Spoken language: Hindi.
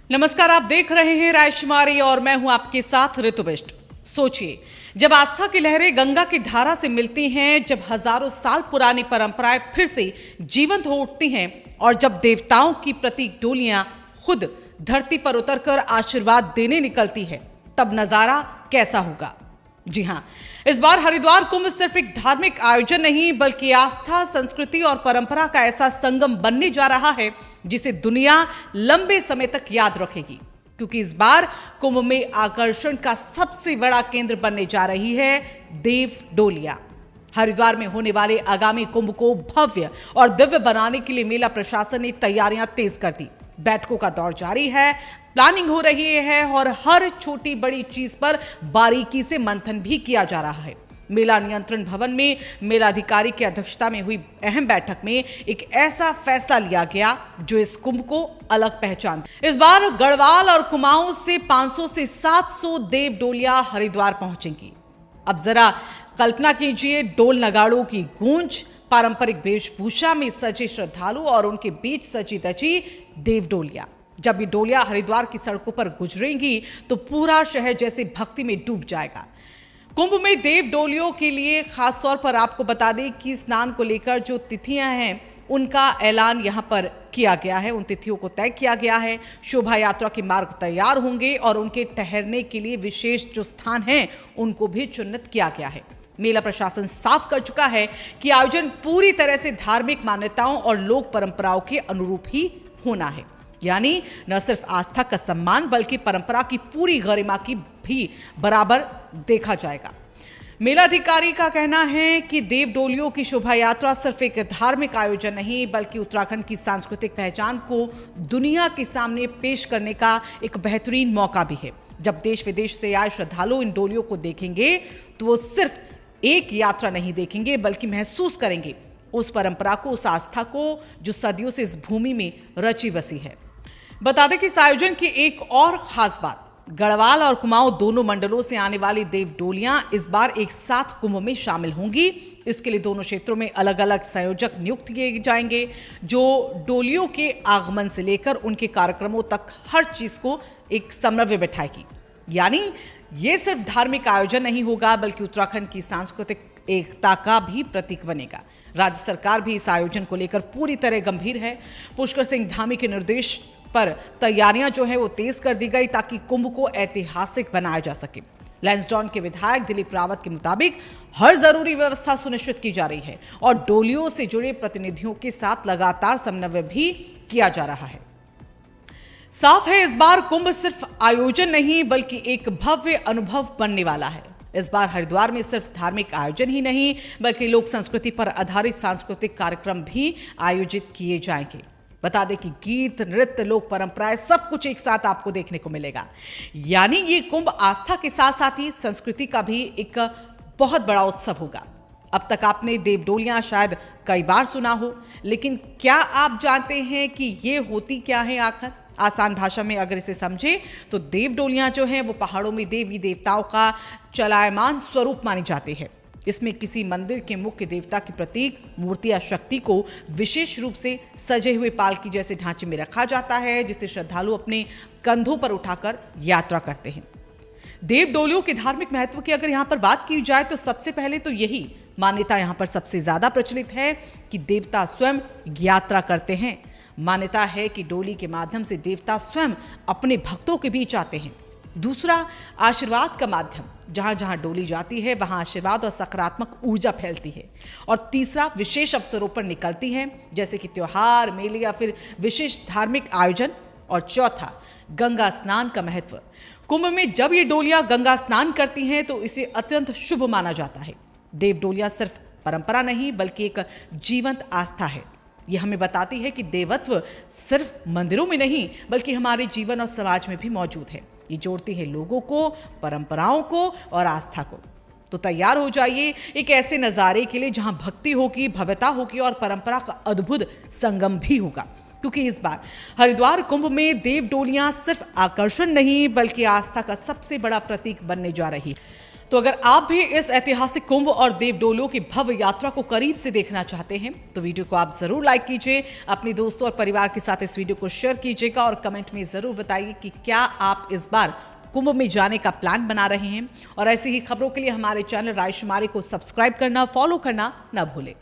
नमस्कार, आप देख रहे हैं रायशुमारी और मैं हूं आपके साथ ऋतु बिष्ट। सोचिए, जब आस्था की लहरें गंगा की धारा से मिलती हैं, जब हजारों साल पुरानी परंपराएं फिर से जीवंत हो उठती हैं और जब देवताओं की प्रतीक डोलियां खुद धरती पर उतरकर आशीर्वाद देने निकलती है, तब नजारा कैसा होगा। जी हां, इस बार हरिद्वार कुंभ सिर्फ एक धार्मिक आयोजन नहीं बल्कि आस्था, संस्कृति और परंपरा का ऐसा संगम बनने जा रहा है जिसे दुनिया लंबे समय तक याद रखेगी। क्योंकि इस बार कुंभ में आकर्षण का सबसे बड़ा केंद्र बनने जा रही है देव डोलियां। हरिद्वार में होने वाले आगामी कुंभ को भव्य और दिव्य बनाने के लिए मेला प्रशासन ने तैयारियां तेज कर दी। बैठकों का दौर जारी है, प्लानिंग हो रही है और हर छोटी बड़ी चीज पर बारीकी से मंथन भी किया जा रहा है। मेला नियंत्रण भवन में मेलाधिकारी की अध्यक्षता में हुई अहम बैठक में एक ऐसा फैसला लिया गया जो इस कुंभ को अलग पहचान दे। इस बार गढ़वाल और कुमाऊं से 500 से 700 देव डोलियां हरिद्वार पहुंचेंगी। अब जरा कल्पना कीजिए, डोल नगाड़ों की गूंज, पारंपरिक वेशभूषा में सजे श्रद्धालु और उनके बीच सजी धजी देव डोलियां। जब ये डोलियां हरिद्वार की सड़कों पर गुजरेंगी तो पूरा शहर जैसे भक्ति में डूब जाएगा। कुंभ में देव डोलियों के लिए खास तौर पर आपको बता दें कि स्नान को लेकर जो तिथियां हैं उनका ऐलान यहां पर किया गया है। उन तिथियों को तय किया गया है। शोभा यात्रा के मार्ग तैयार होंगे और उनके ठहरने के लिए विशेष जो स्थान हैं उनको भी चिन्हित किया गया है। मेला प्रशासन साफ कर चुका है कि आयोजन पूरी तरह से धार्मिक मान्यताओं और लोक परंपराओं के अनुरूप ही होना है। यानी न सिर्फ आस्था का सम्मान बल्कि परंपरा की पूरी गरिमा की भी बराबर देखा जाएगा। मेलाधिकारी का कहना है कि देव डोलियों की शोभा यात्रा सिर्फ एक धार्मिक आयोजन नहीं बल्कि उत्तराखंड की सांस्कृतिक पहचान को दुनिया के सामने पेश करने का एक बेहतरीन मौका भी है। जब देश विदेश से आए श्रद्धालु इन डोलियों को देखेंगे तो वो सिर्फ एक यात्रा नहीं देखेंगे बल्कि महसूस करेंगे उस परंपरा को, उस आस्था को जो सदियों से इस भूमि में रची बसी है। बता दें कि इस आयोजन की एक और खास बात, गढ़वाल और कुमाऊं दोनों मंडलों से आने वाली देव डोलियां इस बार एक साथ कुंभ में शामिल होंगी। इसके लिए दोनों क्षेत्रों में अलग अलग संयोजक नियुक्त किए जाएंगे जो डोलियों के आगमन से लेकर उनके कार्यक्रमों तक हर चीज को एक समन्वय बैठाएगी। यानी ये सिर्फ धार्मिक आयोजन नहीं होगा बल्कि उत्तराखंड की सांस्कृतिक एकता का भी प्रतीक बनेगा। राज्य सरकार भी इस आयोजन को लेकर पूरी तरह गंभीर है। पुष्कर सिंह धामी के निर्देश पर तैयारियां जो है वो तेज कर दी गई ताकि कुंभ को ऐतिहासिक बनाया जा सके। लैंसडाउन के विधायक दिलीप रावत के मुताबिक हर जरूरी व्यवस्था सुनिश्चित की जा रही है और डोलियों से जुड़े प्रतिनिधियों के साथ लगातार समन्वय भी किया जा रहा है। साफ है, इस बार कुंभ सिर्फ आयोजन नहीं बल्कि एक भव्य अनुभव बनने वाला है। इस बार हरिद्वार में सिर्फ धार्मिक आयोजन ही नहीं बल्कि लोक संस्कृति पर आधारित सांस्कृतिक कार्यक्रम भी आयोजित किए जाएंगे। बता दें कि गीत, नृत्य, लोक परंपराएं सब कुछ एक साथ आपको देखने को मिलेगा। यानी ये कुंभ आस्था के साथ साथ ही संस्कृति का भी एक बहुत बड़ा उत्सव होगा। अब तक आपने देव डोलियां शायद कई बार सुना हो, लेकिन क्या आप जानते हैं कि ये होती क्या है आखिर? आसान भाषा में अगर इसे समझे तो देव डोलियां जो हैं वो पहाड़ों में देवी देवताओं का चलायमान स्वरूप मानी जाती है। इसमें किसी मंदिर के मुख्य देवता की प्रतीक, मूर्ति या शक्ति को विशेष रूप से सजे हुए पालकी जैसे ढांचे में रखा जाता है जिसे श्रद्धालु अपने कंधों पर उठाकर यात्रा करते हैं। देव डोलियों के धार्मिक महत्व की अगर यहाँ पर बात की जाए तो सबसे पहले तो यही मान्यता यहाँ पर सबसे ज्यादा प्रचलित है कि देवता स्वयं यात्रा करते हैं। मान्यता है कि डोली के माध्यम से देवता स्वयं अपने भक्तों के बीच आते हैं। दूसरा, आशीर्वाद का माध्यम, जहां जहां डोली जाती है वहां आशीर्वाद और सकारात्मक ऊर्जा फैलती है। और तीसरा, विशेष अवसरों पर निकलती है जैसे कि त्योहार, मेले या फिर विशेष धार्मिक आयोजन। और चौथा, गंगा स्नान का महत्व। कुंभ में जब ये डोलियां गंगा स्नान करती हैं तो इसे अत्यंत शुभ माना जाता है। देव डोलियां सिर्फ परंपरा नहीं बल्कि एक जीवंत आस्था है। यह हमें बताती है कि देवत्व सिर्फ मंदिरों में नहीं बल्कि हमारे जीवन और समाज में भी मौजूद है। ये जोड़ती है लोगों को, परंपराओं को और आस्था को। तो तैयार हो जाइए एक ऐसे नज़ारे के लिए जहां भक्ति होगी, भव्यता होगी और परंपरा का अद्भुत संगम भी होगा। क्योंकि इस बार हरिद्वार कुंभ में देव डोलियां सिर्फ आकर्षण नहीं बल्कि आस्था का सबसे बड़ा प्रतीक बनने जा रही। तो अगर आप भी इस ऐतिहासिक कुंभ और देव डोलियों की भव्य यात्रा को करीब से देखना चाहते हैं तो वीडियो को आप जरूर लाइक कीजिए, अपने दोस्तों और परिवार के साथ इस वीडियो को शेयर कीजिएगा और कमेंट में जरूर बताइए कि क्या आप इस बार कुंभ में जाने का प्लान बना रहे हैं। और ऐसी ही खबरों के लिए हमारे चैनल राजकुमारी को सब्सक्राइब करना, फॉलो करना ना भूलें।